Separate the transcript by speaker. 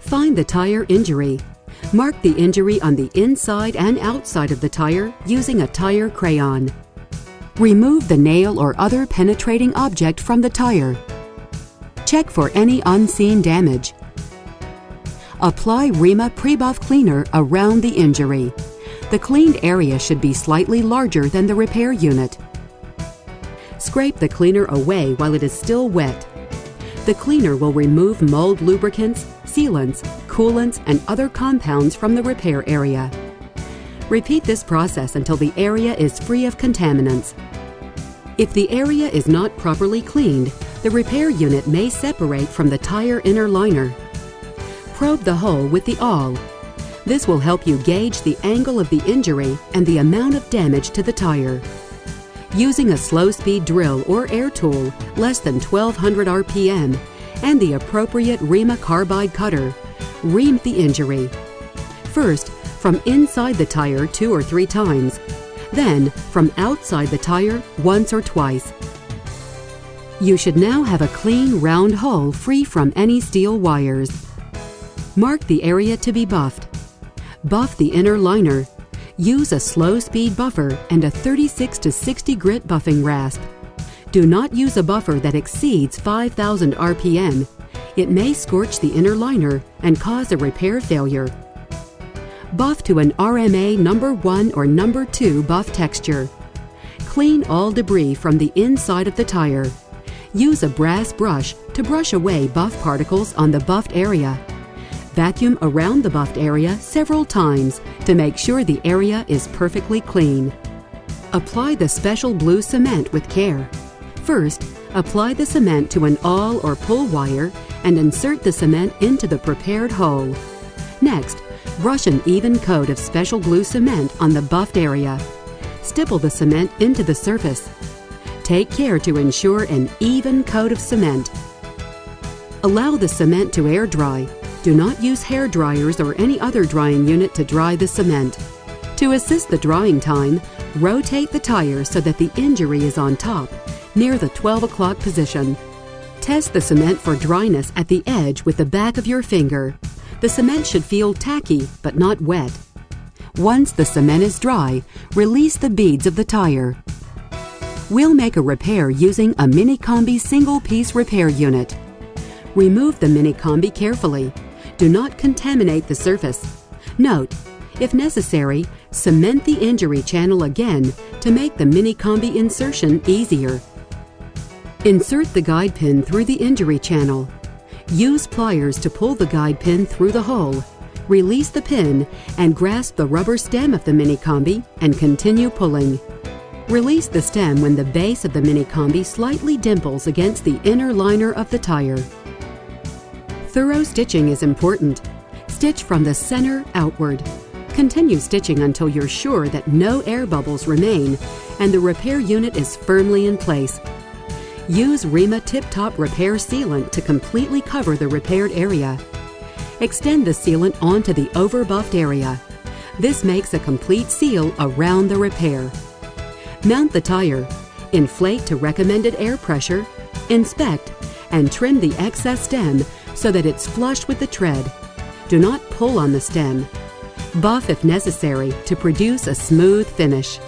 Speaker 1: Find the tire injury. Mark the injury on the inside and outside of the tire using a tire crayon. Remove the nail or other penetrating object from the tire. Check for any unseen damage. Apply Rema Pre-Buff Cleaner around the injury. The cleaned area should be slightly larger than the repair unit. Scrape the cleaner away while it is still wet. The cleaner will remove mold lubricants, sealants, coolants, and other compounds from the repair area. Repeat this process until the area is free of contaminants. If the area is not properly cleaned, the repair unit may separate from the tire inner liner. Probe the hole with the awl. This will help you gauge the angle of the injury and the amount of damage to the tire. Using a slow-speed drill or air tool, less than 1200 RPM, and the appropriate Rema carbide cutter, ream the injury. First, from inside the tire 2 or 3 times, then from outside the tire once or twice. You should now have a clean, round hole free from any steel wires. Mark the area to be buffed. Buff the inner liner. Use a slow-speed buffer and a 36 to 60 grit buffing rasp. Do not use a buffer that exceeds 5000 RPM. It may scorch the inner liner and cause a repair failure. Buff to an RMA number 1 or number 2 buff texture. Clean all debris from the inside of the tire. Use a brass brush to brush away buff particles on the buffed area. Vacuum around the buffed area several times to make sure the area is perfectly clean. Apply the special blue cement with care. First, apply the cement to an awl or pull wire and insert the cement into the prepared hole. Next, brush an even coat of special glue cement on the buffed area. Stipple the cement into the surface. Take care to ensure an even coat of cement. Allow the cement to air dry. Do not use hair dryers or any other drying unit to dry the cement. To assist the drying time, rotate the tire so that the injury is on top, near the 12 o'clock position. Test the cement for dryness at the edge with the back of your finger. The cement should feel tacky but not wet. Once the cement is dry, release the beads of the tire. We'll make a repair using a Minicombi single-piece repair unit. Remove the Minicombi carefully. Do not contaminate the surface. Note, if necessary, cement the injury channel again to make the Minicombi insertion easier. Insert the guide pin through the injury channel. Use pliers to pull the guide pin through the hole. Release the pin and grasp the rubber stem of the Minicombi and continue pulling. Release the stem when the base of the Minicombi slightly dimples against the inner liner of the tire. Thorough stitching is important. Stitch from the center outward. Continue stitching until you're sure that no air bubbles remain and the repair unit is firmly in place. Use Rema Tip Top Repair Sealant to completely cover the repaired area. Extend the sealant onto the over-buffed area. This makes a complete seal around the repair. Mount the tire. Inflate to recommended air pressure. Inspect and trim the excess stem so that it's flush with the tread. Do not pull on the stem. Buff if necessary to produce a smooth finish.